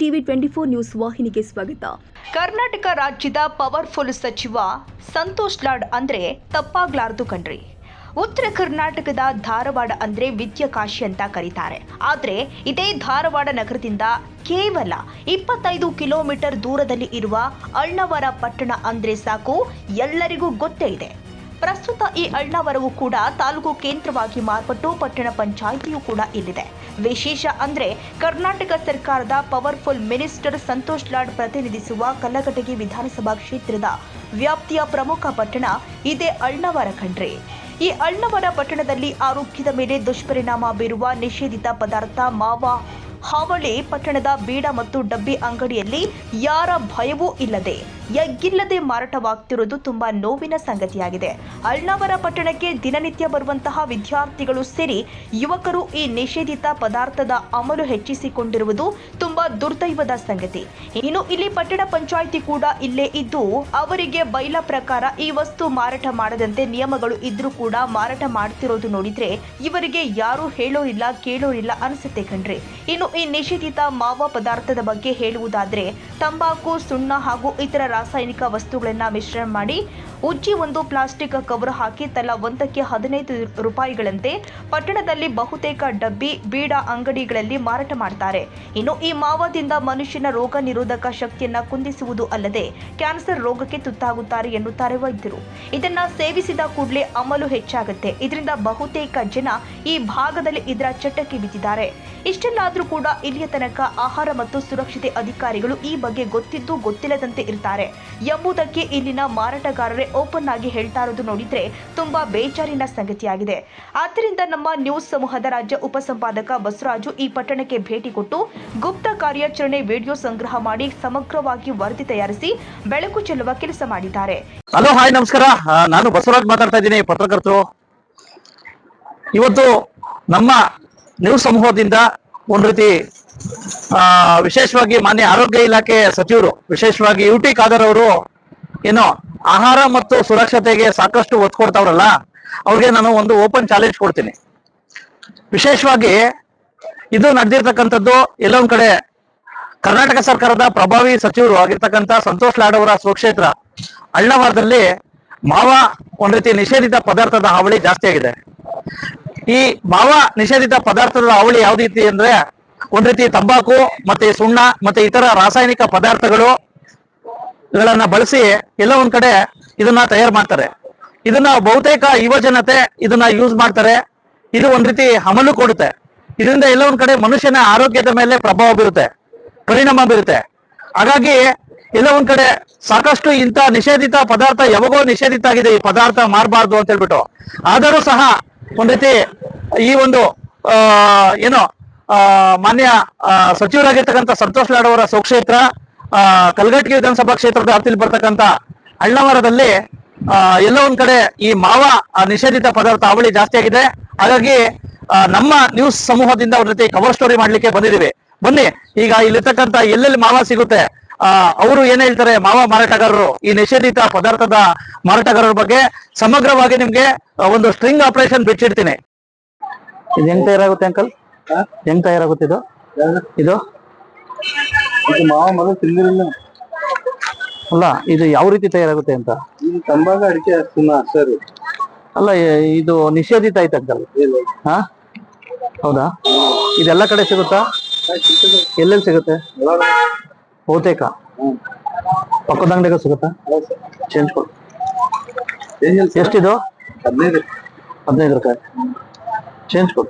TV 24 news ವಾಹಿನಿಗೆ ಸ್ವಾಗತ. ಕರ್ನಾಟಕ ರಾಜ್ಯದ ಪವರ್ಫುಲ್ ಸಚಿವ ಸಂತೋಷ್ ಲಾಡ್ ಅಂದ್ರೆ ತಪ್ಪಾಗ್ಲಾರ್ದು ಕಣ್ರಿ. ಉತ್ತರ ಕರ್ನಾಟಕದ ಧಾರವಾಡ ಅಂದ್ರೆ ವಿದ್ಯಾಕಾಶಿ ಅಂತ ಕರೀತಾರೆ. ಆದ್ರೆ ಇದೇ ಧಾರವಾಡ ನಗರದಿಂದ ಕೇವಲ 25 ಕಿಲೋಮೀಟರ್ ದೂರದಲ್ಲಿ ಇರುವ ಅಳ್ನಾವರ ಪಟ್ಟಣ ಅಂದ್ರೆ ಸಾಕು, ಎಲ್ಲರಿಗೂ ಗೊತ್ತೇ ಇದೆ. ಪ್ರಸ್ತುತ ಈ ಅಳ್ನಾವರವು ಕೂಡ ತಾಲೂಕು ಕೇಂದ್ರವಾಗಿ ಮಾರ್ಪಟ್ಟು ಪಟ್ಟಣ ಪಂಚಾಯಿತಿಯೂ ಕೂಡ ಇಲ್ಲಿದೆ. ವಿಶೇಷ ಅಂದ್ರೆ ಕರ್ನಾಟಕ ಸರ್ಕಾರದ ಪವರ್ಫುಲ್ ಮಿನಿಸ್ಟರ್ ಸಂತೋಷ್ ಲಾಡ್ ಪ್ರತಿನಿಧಿಸುವ ಕಲ್ಲಘಟಗಿ ವಿಧಾನಸಭಾ ಕ್ಷೇತ್ರದ ವ್ಯಾಪ್ತಿಯ ಪ್ರಮುಖ ಪಟ್ಟಣ ಇದೇ ಅಳ್ನಾವರ ಕಣ್ರಿ. ಈ ಅಳ್ನಾವರ ಪಟ್ಟಣದಲ್ಲಿ ಆರೋಗ್ಯದ ಮೇಲೆ ದುಷ್ಪರಿಣಾಮ ಬೀರುವ ನಿಷೇಧಿತ ಪದಾರ್ಥ ಮಾವ ಹಾವಳಿ ಪಟ್ಟಣದ ಬೀಡ ಮತ್ತು ಡಬ್ಬಿ ಅಂಗಡಿಯಲ್ಲಿ ಯಾರ ಭಯವೂ ಇಲ್ಲದೆ ಎಗ್ಗಿಲ್ಲದೆ ಮಾರಾಟವಾಗ್ತಿರೋದು ತುಂಬಾ ನೋವಿನ ಸಂಗತಿಯಾಗಿದೆ. ಅಳ್ನಾವರ ಪಟ್ಟಣಕ್ಕೆ ದಿನನಿತ್ಯ ಬರುವಂತಹ ವಿದ್ಯಾರ್ಥಿಗಳು ಸೇರಿ ಯುವಕರು ಈ ನಿಷೇಧಿತ ಪದಾರ್ಥದ ಅಮಲು ಹೆಚ್ಚಿಸಿಕೊಂಡಿರುವುದು ತುಂಬಾ ದುರ್ದೈವದ ಸಂಗತಿ. ಇನ್ನು ಇಲ್ಲಿ ಪಟ್ಟಣ ಪಂಚಾಯಿತಿ ಕೂಡ ಇಲ್ಲೇ ಇದ್ದು ಅವರಿಗೆ ಬೈಲ ಪ್ರಕಾರ ಈ ವಸ್ತು ಮಾರಾಟ ಮಾಡದಂತೆ ನಿಯಮಗಳು ಇದ್ರೂ ಕೂಡ ಮಾರಾಟ ಮಾಡ್ತಿರೋದು ನೋಡಿದ್ರೆ ಇವರಿಗೆ ಯಾರು ಹೇಳೋರಿಲ್ಲ ಕೇಳೋರಿಲ್ಲ ಅನಿಸುತ್ತೆ ಕಣ್ರಿ. ಇನ್ನು ಈ ನಿಷೇಧಿತ ಮಾವ ಪದಾರ್ಥದ ಬಗ್ಗೆ ಹೇಳುವುದಾದ್ರೆ, ತಂಬಾಕು, ಸುಣ್ಣ ಹಾಗೂ ಇತರ ರಾಸಾಯನಿಕ ವಸ್ತುಗಳನ್ನ ಮಿಶ್ರಣ ಮಾಡಿ ಉಜ್ಜಿ ಒಂದು ಪ್ಲಾಸ್ಟಿಕ್ ಕವರ್ ಹಾಕಿ ತಲಾ ಒಂದಕ್ಕೆ 15 ರೂಪಾಯಿಗಳಂತೆ ಪಟ್ಟಣದಲ್ಲಿ ಬಹುತೇಕ ಡಬ್ಬಿ ಬೀಡ ಅಂಗಡಿಗಳಲ್ಲಿ ಮಾರಾಟ ಮಾಡ್ತಾರೆ. ಇನ್ನು ಈ ಮಾವದಿಂದ ಮನುಷ್ಯನ ರೋಗ ನಿರೋಧಕ ಶಕ್ತಿಯನ್ನ ಕುಂದಿಸುವುದು ಅಲ್ಲದೆ ಕ್ಯಾನ್ಸರ್ ರೋಗಕ್ಕೆ ತುತ್ತಾಗುತ್ತಾರೆ ಎನ್ನುತ್ತಾರೆ ವೈದ್ಯರು. ಇದನ್ನ ಸೇವಿಸಿದ ಕೂಡಲೇ ಅಮಲು ಹೆಚ್ಚಾಗುತ್ತೆ. ಇದರಿಂದ ಬಹುತೇಕ ಜನ ಈ ಭಾಗದಲ್ಲಿ ಇದರ ಚಟಕ್ಕೆ ಬಿದ್ದಿದ್ದಾರೆ. ಇಷ್ಟೆಲ್ಲಾದ್ರೂ ಕೂಡ ಇಲ್ಲಿಯ ತನಕ ಆಹಾರ ಮತ್ತು ಸುರಕ್ಷತೆ ಅಧಿಕಾರಿಗಳು ಈ ಬಗ್ಗೆ ಗೊತ್ತಿದ್ದು ಗೊತ್ತಿಲ್ಲದಂತೆ ಇರ್ತಾರೆ ಎಂಬುದಕ್ಕೆ ಇಲ್ಲಿನ ಮಾರಾಟಗಾರರೇ ಓಪನ್ ಆಗಿ ಹೇಳ್ತಾ ಇರೋದು ನೋಡಿದ್ರೆ ತುಂಬಾ ಬೇಜಾರಿನ ಸಂಗತಿಯಾಗಿದೆ. ಆದ್ದರಿಂದ ನಮ್ಮ ನ್ಯೂಸ್ ಸಮೂಹದ ರಾಜ್ಯ ಉಪಸಂಪಾದಕ ಬಸವರಾಜು ಈ ಪಟ್ಟಣಕ್ಕೆ ಭೇಟಿ ಕೊಟ್ಟು ಗುಪ್ತ ಕಾರ್ಯಾಚರಣೆ ವಿಡಿಯೋ ಸಂಗ್ರಹ ಮಾಡಿ ಸಮಗ್ರವಾಗಿ ವರದಿ ತಯಾರಿಸಿ ಬೆಳಕು ಚೆಲ್ಲುವ ಕೆಲಸ ಮಾಡಿದ್ದಾರೆ. ಹಲೋ, ಹಾಯ್, ನಮಸ್ಕಾರ. ನಾನು ಬಸವರಾಜ್ ಮಾತಾಡ್ತಾ ಇದ್ದೀನಿ, ಪತ್ರಕರ್ತರು. ಇವತ್ತು ನಮ್ಮ ನ್ಯೂಸ್ ಸಮೂಹದಿಂದ ಒಂದು ರೀತಿ ವಿಶೇಷವಾಗಿ ಮಾನ್ಯ ಆರೋಗ್ಯ ಇಲಾಖೆ ಸಚಿವರು, ವಿಶೇಷವಾಗಿ ಯುಟಿ ಖಾದರ್ ಅವರು ಏನೋ ಆಹಾರ ಮತ್ತು ಸುರಕ್ಷತೆಗೆ ಸಾಕಷ್ಟು ಒತ್ತು ಕೊಡ್ತಾವ್ರಲ್ಲ, ಅವ್ರಿಗೆ ನಾನು ಒಂದು ಓಪನ್ ಚಾಲೆಂಜ್ ಕೊಡ್ತೀನಿ. ವಿಶೇಷವಾಗಿ ಇದು ನಡೆದಿರ್ತಕ್ಕಂಥದ್ದು ಎಲ್ಲೊಂದ್ ಕಡೆ ಕರ್ನಾಟಕ ಸರ್ಕಾರದ ಪ್ರಭಾವಿ ಸಚಿವರು ಆಗಿರ್ತಕ್ಕಂಥ ಸಂತೋಷ್ ಲಾಡ್ ಅವರ ಸ್ವಕ್ಷೇತ್ರ ಅಳ್ನಾವರದಲ್ಲಿ ಮಾವ ಒಂದ್ ರೀತಿ ನಿಷೇಧಿತ ಪದಾರ್ಥದ ಹಾವಳಿ ಜಾಸ್ತಿ ಆಗಿದೆ. ಈ ಮಾವ ನಿಷೇಧಿತ ಪದಾರ್ಥದ ಹಾವಳಿ ಯಾವ ರೀತಿ ಅಂದ್ರೆ, ಒಂದ್ ರೀತಿ ತಂಬಾಕು ಮತ್ತೆ ಸುಣ್ಣ ಮತ್ತೆ ಇತರ ರಾಸಾಯನಿಕ ಪದಾರ್ಥಗಳನ್ನ ಬಳಸಿ ಎಲ್ಲ ಒಂದ್ ಕಡೆ ಇದನ್ನ ತಯಾರು ಮಾಡ್ತಾರೆ. ಇದನ್ನ ಬಹುತೇಕ ಯುವ ಜನತೆ ಇದನ್ನ ಯೂಸ್ ಮಾಡ್ತಾರೆ. ಇದು ಒಂದ್ ರೀತಿ ಅಮಲು ಕೊಡುತ್ತೆ. ಇದರಿಂದ ಎಲ್ಲ ಒಂದ್ ಕಡೆ ಮನುಷ್ಯನ ಆರೋಗ್ಯದ ಮೇಲೆ ಪ್ರಭಾವ ಬೀರುತ್ತೆ, ಪರಿಣಾಮ ಬೀರುತ್ತೆ. ಹಾಗಾಗಿ ಎಲ್ಲ ಒಂದ್ ಕಡೆ ಸಾಕಷ್ಟು ಇಂಥ ನಿಷೇಧಿತ ಪದಾರ್ಥ ಯಾವಾಗೋ ನಿಷೇಧಿತ ಆಗಿದೆ, ಈ ಪದಾರ್ಥ ಮಾರಬಾರ್ದು ಅಂತ ಹೇಳ್ಬಿಟ್ಟು. ಆದರೂ ಸಹ ಒಂದ್ ರೀತಿ ಈ ಒಂದು ಏನೋ ಮಾನ್ಯ ಸಚಿವರಾಗಿರ್ತಕ್ಕಂಥ ಸಂತೋಷ್ ಲಾಡ್ ಅವರ ಸ್ವಕ್ಷೇತ್ರ ಕಲ್ಗಟ್ಟಿ ವಿಧಾನಸಭಾ ಕ್ಷೇತ್ರದ ವ್ಯಾಪ್ತಿಯಲ್ಲಿ ಬರ್ತಕ್ಕಂಥ ಅಳ್ನಾವರದಲ್ಲಿ ಎಲ್ಲ ಒಂದ್ ಕಡೆ ಈ ಮಾವ ನಿಷೇಧಿತ ಪದಾರ್ಥ ಹಾವಳಿ ಜಾಸ್ತಿ ಆಗಿದೆ. ಹಾಗಾಗಿ ನಮ್ಮ ನ್ಯೂಸ್ ಸಮೂಹದಿಂದ ಒಂದ್ ರೀತಿ ಕವರ್ ಸ್ಟೋರಿ ಮಾಡ್ಲಿಕ್ಕೆ ಬಂದಿದ್ದೀವಿ. ಬನ್ನಿ, ಈಗ ಇಲ್ಲಿರ್ತಕ್ಕಂಥ ಎಲ್ಲೆಲ್ಲಿ ಮಾವ ಸಿಗುತ್ತೆ, ಅವರು ಏನ್ ಹೇಳ್ತಾರೆ ಮಾವ ಮಾರಾಟಗಾರರು, ಈ ನಿಷೇಧಿತ ಪದಾರ್ಥದ ಮಾರಾಟಗಾರರ ಬಗ್ಗೆ ಸಮಗ್ರವಾಗಿ ನಿಮ್ಗೆ ಒಂದು ಸ್ಟ್ರಿಂಗ್ ಆಪರೇಷನ್ ಬಿಚ್ಚಿಡ್ತೀನಿ. ಇದು ಹೆಂಗ್ ತಯಾರಾಗುತ್ತೆ ಅಂಕಲ್? ಹೆಂಗ್ ತಯಾರಾಗುತ್ತೆ ಇದು? ಇದು ಮಾವ ಮೊದಲು ತಿಂದಿರಲಿಲ್ಲ ಅಲ್ಲ, ಇದು ಯಾವ ರೀತಿ ತಯಾರಾಗುತ್ತೆ ಅಂತ? ಇದು ತಂಬಾಕ ಅಡಿಕೆ ಸರ್ ಅಲ್ಲ, ಇದು ನಿಷೇಧಿತ ಆಯ್ತು ಅಂಕಲ್. ಹಾ, ಹೌದಾ? ಇದೆಲ್ಲ ಕಡೆ ಸಿಗುತ್ತಾ? ಎಲ್ಲೆಲ್ಲಿ ಸಿಗುತ್ತೆ? ಬಹುತೇಕ ಪಕ್ಕದ ಅಂಗಡಿಗೆ ಸಿಗುತ್ತಾ? ಚೇಂಜ್ ಕೊಡು. ಎಷ್ಟಿದು? 15 ರೂಪಾಯಿ. ಚೇಂಜ್ ಕೊಡು.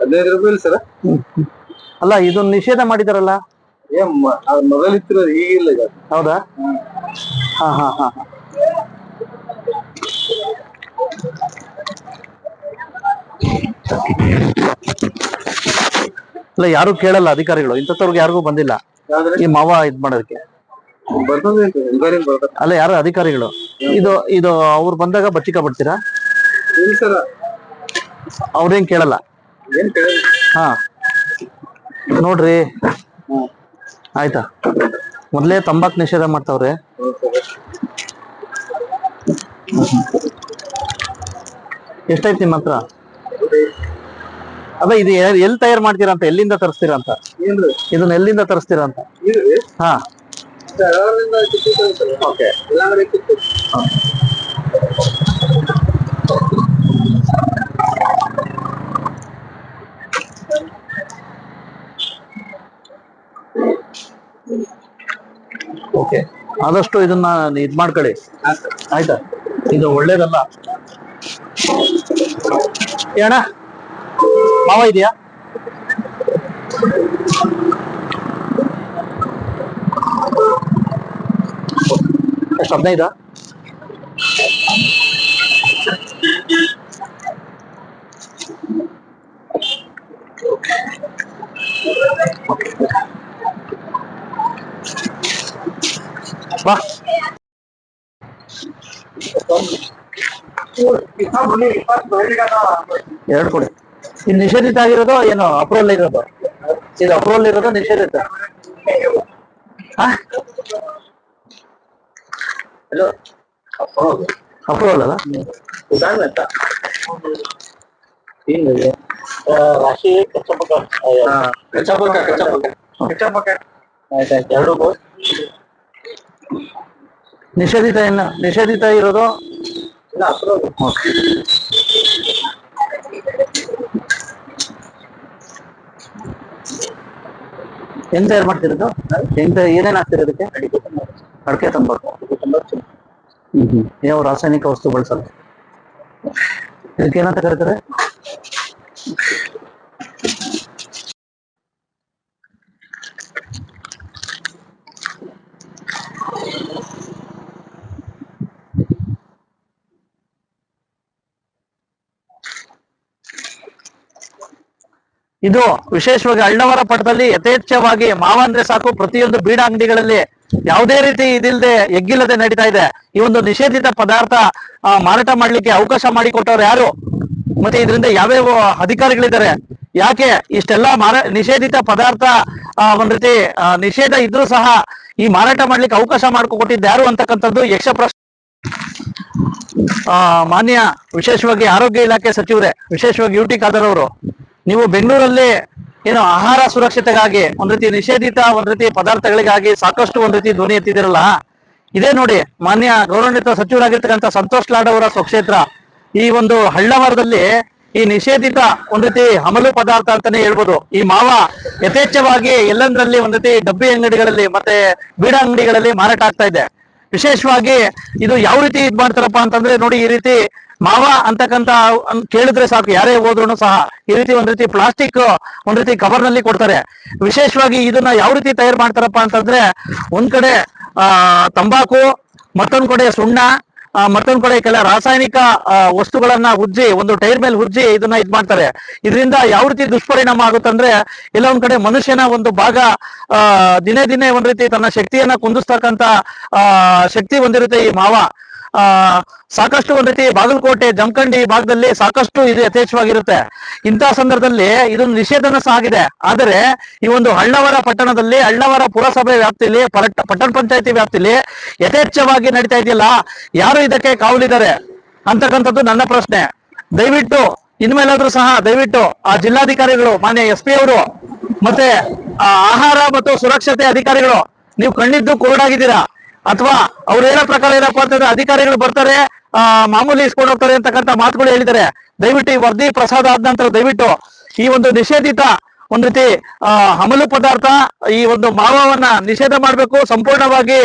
15 ರೂಪಾಯಿ ಸರ್. ಅಲ್ಲ, ಇದನ್ನ ನಿಷೇಧ ಮಾಡಿದಾರಲ್ಲ, ಮೊದಲಿತ್ತು ಈಗಿಲ್ಲ ಈಗ. ಹೌದಾ? ಹಾ ಹಾ ಹಾ ಅಲ್ಲ, ಯಾರು ಕೇಳಲ್ಲ ಅಧಿಕಾರಿಗಳು, ಇಂಥವ್ರಿಗೆ ಯಾರಿಗೂ ಬಂದಿಲ್ಲ ಈ ಮಾವ ಇದ್ ಮಾಡೋದಕ್ಕೆ. ಅಲ್ಲ, ಯಾರು ಅಧಿಕಾರಿಗಳು ಇದು ಅವ್ರು ಬಂದಾಗ ಬಚ್ಚಿಕ ಬಿಡ್ತೀರಾ? ಅವ್ರೇನ್ ಕೇಳಲ್ಲ? ಹಾ, ನೋಡ್ರಿ, ಆಯ್ತಾ? ಮೊದ್ಲೇ ತಂಬಾಕು ನಿಷೇಧ ಮಾಡ್ತಾವ್ರೆ. ಎಷ್ಟಾಯ್ತು ನಿಮ್ಮ ಹತ್ರ? ಅದ ಇದು ಎಲ್ಲಿ ತಯಾರು ಮಾಡ್ತೀರಾ ಅಂತ, ಎಲ್ಲಿಂದ ತರಿಸ್ತೀರಾ ಅಂತ, ಏನ್ರಿ ಇದನ್ನ ಎಲ್ಲಿಂದ ತರಿಸ್ತೀರಾ ಅಂತ? ಇದ್ರಿ ಹಾ ಓಕೆ ಇಲ್ಲಾಂದ್ರೆ ಕಿತ್ತು. ಓಕೆ, ಆದಷ್ಟು ಇದನ್ನ ಇದ್ ಮಾಡ್ಕೊಳ್ಳಿ ಆಯ್ತಾ, ಇದು ಒಳ್ಳೇದಲ್ಲ. ಏನ ಮಾವ ಇದೆಯಾ? ಎಷ್ಟು 15? ಬಾ ಎರಡು ಕೊಡಿ. ಇದು ನಿಷೇಧಿತ ಆಗಿರೋದು ಏನು ಅಪ್ರೂವಲ್ ಇರೋದು? ಇದು ಅಪ್ರೂವಲ್ ಇರೋದು ನಿಷೇಧಿತ? ಅಪ್ರೂವಲ್ ಅಲ್ಲ ರಾಶಿ ಎರಡು ನಿಷೇಧಿತ ಇಲ್ಲ, ನಿಷೇಧಿತ ಇರೋದು ಹೆಂಗ್ ತಯಾರು ಮಾಡ್ತಿರೋದು? ಏನೇನ್ ಆಗ್ತಿರೋದಕ್ಕೆ? ಅಡಿಕೆ ತಂಬಾಕು. ಯಾವ ರಾಸಾಯನಿಕ ವಸ್ತು ಬಳಸಲ್ಲ. ಇದಕ್ಕೆ ಏನಂತ ಕರೀತಾರೆ? ಇದು ವಿಶೇಷವಾಗಿ ಅಳ್ನಾವರ ಪಟ್ಟಣದಲ್ಲಿ ಯಥೇಚ್ಛವಾಗಿ ಮಾವ ಅಂದ್ರೆ ಸಾಕು ಪ್ರತಿಯೊಂದು ಬೀಡ ಅಂಗಡಿಗಳಲ್ಲಿ ಯಾವುದೇ ರೀತಿ ಇದಿಲ್ಲದೆ ಎಗ್ಗಿಲ್ಲದೆ ನಡೀತಾ ಇದೆ. ಈ ಒಂದು ನಿಷೇಧಿತ ಪದಾರ್ಥ ಮಾರಾಟ ಮಾಡ್ಲಿಕ್ಕೆ ಅವಕಾಶ ಮಾಡಿಕೊಟ್ಟವ್ರು ಯಾರು? ಮತ್ತೆ ಇದರಿಂದ ಯಾವ್ಯಾವ ಅಧಿಕಾರಿಗಳಿದ್ದಾರೆ? ಯಾಕೆ ಇಷ್ಟೆಲ್ಲ ನಿಷೇಧಿತ ಪದಾರ್ಥ ಒಂದ್ ರೀತಿ ನಿಷೇಧ ಇದ್ರೂ ಸಹ ಈ ಮಾರಾಟ ಮಾಡ್ಲಿಕ್ಕೆ ಅವಕಾಶ ಮಾಡಿಕೊಟ್ಟಿದ್ದು ಯಾರು ಅಂತಕ್ಕಂಥದ್ದು ಯಕ್ಷ ಪ್ರಶ್ನೆ. ಮಾನ್ಯ ವಿಶೇಷವಾಗಿ ಆರೋಗ್ಯ ಇಲಾಖೆ ಸಚಿವರೇ, ವಿಶೇಷವಾಗಿ ಯುಟಿ ಖಾದರ್ ಅವರು, ನೀವು ಬೆಂಗಳೂರಲ್ಲಿ ಏನು ಆಹಾರ ಸುರಕ್ಷತೆಗಾಗಿ ಒಂದ್ ರೀತಿ ನಿಷೇಧಿತ ಒಂದ್ ರೀತಿ ಪದಾರ್ಥಗಳಿಗಾಗಿ ಸಾಕಷ್ಟು ಒಂದ್ ರೀತಿ ಧ್ವನಿ ಎತ್ತಿದಿರಲ್ಲ, ಇದೇ ನೋಡಿ ಮಾನ್ಯ ಗೌರವಾನ್ವಿತ ಸಚಿವರಾಗಿರ್ತಕ್ಕಂಥ ಸಂತೋಷ್ ಲಾಡ್ ಅವರ ಸ್ವಕ್ಷೇತ್ರ ಈ ಒಂದು ಹಳ್ಳವಾರದಲ್ಲಿ ಈ ನಿಷೇಧಿತ ಒಂದ್ ರೀತಿ ಅಮಲು ಪದಾರ್ಥ ಅಂತಾನೆ ಹೇಳ್ಬೋದು. ಈ ಮಾವ ಯಥೇಚ್ಛವಾಗಿ ಎಲ್ಲಂದ್ರಲ್ಲಿ ಒಂದ್ ರೀತಿ ಡಬ್ಬಿ ಅಂಗಡಿಗಳಲ್ಲಿ ಮತ್ತೆ ಬೀಡ ಅಂಗಡಿಗಳಲ್ಲಿ ಮಾರಾಟ ಆಗ್ತಾ ಇದೆ. ವಿಶೇಷವಾಗಿ ಇದು ಯಾವ ರೀತಿ ಇದ್ ಮಾಡ್ತಾರಪ್ಪ ಅಂತಂದ್ರೆ ನೋಡಿ, ಈ ರೀತಿ ಮಾವ ಅಂತಕ್ಕಂತ ಕೇಳಿದ್ರೆ ಸಾಕು, ಯಾರೇ ಹೋದ್ರು ಸಹ ಈ ರೀತಿ ಒಂದ್ ರೀತಿ ಪ್ಲಾಸ್ಟಿಕ್ ಒಂದ್ ರೀತಿ ಕವರ್ ನಲ್ಲಿ ಕೊಡ್ತಾರೆ. ವಿಶೇಷವಾಗಿ ಇದನ್ನ ಯಾವ ರೀತಿ ತಯಾರು ಮಾಡ್ತಾರಪ್ಪ ಅಂತಂದ್ರೆ, ಒಂದ್ ಕಡೆ ತಂಬಾಕು, ಮತ್ತೊಂದ್ ಕಡೆ ಸುಣ್ಣ, ಮತ್ತೊಂದ್ ಕಡೆ ಕೆಲ ರಾಸಾಯನಿಕ ವಸ್ತುಗಳನ್ನ ಉಜ್ಜಿ ಒಂದು ಟೈರ್ ಮೇಲೆ ಉಜ್ಜಿ ಇದನ್ನ ಇದ್ ಮಾಡ್ತಾರೆ. ಇದರಿಂದ ಯಾವ ರೀತಿ ದುಷ್ಪರಿಣಾಮ ಆಗುತ್ತಂದ್ರೆ, ಎಲ್ಲ ಒಂದ್ ಕಡೆ ಮನುಷ್ಯನ ಒಂದು ಭಾಗ ದಿನೇ ದಿನೇ ಒಂದ್ ರೀತಿ ತನ್ನ ಶಕ್ತಿಯನ್ನ ಕುಂದಿಸ್ತಕ್ಕಂತ ಶಕ್ತಿ ಹೊಂದಿರುತ್ತೆ ಈ ಮಾವ. ಸಾಕಷ್ಟು ಒಂದ್ ರೀತಿ ಬಾಗಲಕೋಟೆ, ಜಮಖಂಡಿ ಭಾಗದಲ್ಲಿ ಸಾಕಷ್ಟು ಇದು ಯಥೇಚ್ಛವಾಗಿರುತ್ತೆ. ಇಂತಹ ಸಂದರ್ಭದಲ್ಲಿ ಇದೊಂದು ನಿಷೇಧನ ಸಹ ಆಗಿದೆ. ಆದರೆ ಈ ಒಂದು ಅಳ್ನಾವರ ಪಟ್ಟಣದಲ್ಲಿ, ಅಳ್ನಾವರ ಪುರಸಭೆ ವ್ಯಾಪ್ತಿಯಲ್ಲಿ, ಪಟ್ಟಣ ಪಂಚಾಯತಿ ವ್ಯಾಪ್ತಿಯಲ್ಲಿ ಯಥೇಚ್ಛವಾಗಿ ನಡೀತಾ ಇದೆಯಲ್ಲ, ಯಾರು ಇದಕ್ಕೆ ಕಾವಲಿದ್ದಾರೆ ಅಂತಕ್ಕಂಥದ್ದು ನನ್ನ ಪ್ರಶ್ನೆ. ದಯವಿಟ್ಟು ಇನ್ಮೇಲಾದ್ರೂ ಸಹ ದಯವಿಟ್ಟು ಆ ಜಿಲ್ಲಾಧಿಕಾರಿಗಳು, ಮಾನ್ಯ SP ಅವರು ಮತ್ತೆ ಆಹಾರ ಮತ್ತು ಸುರಕ್ಷತೆ ಅಧಿಕಾರಿಗಳು, ನೀವು ಕಣ್ಣಿದ್ದು ಕುರುಡಾಗಿದ್ದೀರಾ ಅಥವಾ ಅವ್ರು ಹೇಳೋ ಪ್ರಕಾರ ಏನಪ್ಪಾ ಅಂತಂದ್ರೆ ಅಧಿಕಾರಿಗಳು ಬರ್ತಾರೆ, ಮಾಮೂಲಿ ಇಸ್ಕೊಂಡು ಹೋಗ್ತಾರೆ ಅಂತಕ್ಕಂಥ ಮಾತುಗಳು ಹೇಳಿದ್ದಾರೆ. ದಯವಿಟ್ಟು ಈ ವರದಿ ಪ್ರಸಾದ ಆದ ನಂತರ ದಯವಿಟ್ಟು ಈ ಒಂದು ನಿಷೇಧಿತ ಒಂದ್ ರೀತಿ ಅಮಲು ಪದಾರ್ಥ ಈ ಒಂದು ಮಾವವನ್ನ ನಿಷೇಧ ಮಾಡ್ಬೇಕು, ಸಂಪೂರ್ಣವಾಗಿ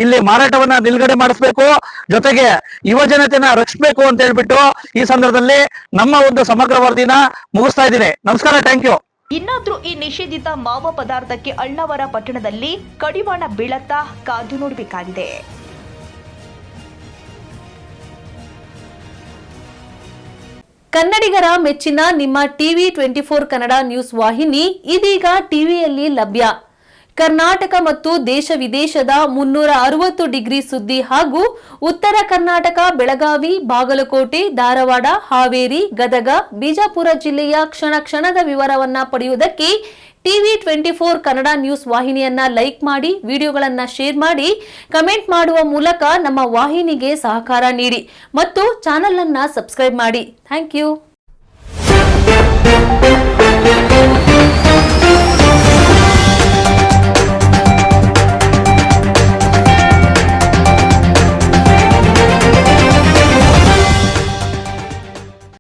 ಇಲ್ಲಿ ಮಾರಾಟವನ್ನ ನಿಲ್ಗಡೆ ಮಾಡಿಸ್ಬೇಕು, ಜೊತೆಗೆ ಯುವ ಜನತೆನ ರಕ್ಷಿಸಬೇಕು ಅಂತ ಹೇಳ್ಬಿಟ್ಟು ಈ ಸಂದರ್ಭದಲ್ಲಿ ನಮ್ಮ ಒಂದು ಸಮಗ್ರ ವರದಿನ ಮುಗಿಸ್ತಾ ಇದ್ದೀನಿ. ನಮಸ್ಕಾರ, ಥ್ಯಾಂಕ್ ಯು. ಇನ್ನಾದ್ರೂ ಈ ನಿಷೇಧಿತ ಮಾವ ಪದಾರ್ಥಕ್ಕೆ ಅಳ್ನಾವರ ಪಟ್ಟಣದಲ್ಲಿ ಕಡಿವಾಣ ಬೀಳತ್ತಾ ಕಾದು ನೋಡಬೇಕಾಗಿದೆ. ಕನ್ನಡಿಗರ ಮೆಚ್ಚಿನ ನಿಮ್ಮ ಟಿವಿ 24 ಕನ್ನಡ ನ್ಯೂಸ್ ವಾಹಿನಿ ಇದೀಗ ಟಿವಿಯಲ್ಲಿ ಲಭ್ಯ. ಕರ್ನಾಟಕ ಮತ್ತು ದೇಶ ವಿದೇಶದ 360 ಡಿಗ್ರಿ ಸುದ್ದಿ ಹಾಗೂ ಉತ್ತರ ಕರ್ನಾಟಕ, ಬೆಳಗಾವಿ, ಬಾಗಲಕೋಟೆ, ಧಾರವಾಡ, ಹಾವೇರಿ, ಗದಗ, ಬಿಜಾಪುರ ಜಿಲ್ಲೆಯ ಕ್ಷಣ ಕ್ಷಣದ ವಿವರವನ್ನ ಪಡೆಯುವುದಕ್ಕೆ ಟಿವಿ 24 ಕನ್ನಡ ನ್ಯೂಸ್ ವಾಹಿನಿಯನ್ನ ಲೈಕ್ ಮಾಡಿ, ವಿಡಿಯೋಗಳನ್ನ ಶೇರ್ ಮಾಡಿ, ಕಮೆಂಟ್ ಮಾಡುವ ಮೂಲಕ ನಮ್ಮ ವಾಹಿನಿಗೆ ಸಹಕಾರ ನೀಡಿ ಮತ್ತು ಚಾನೆಲ್ ಅನ್ನ ಸಬ್ಸ್ಕ್ರೈಬ್ ಮಾಡಿ. Thank you.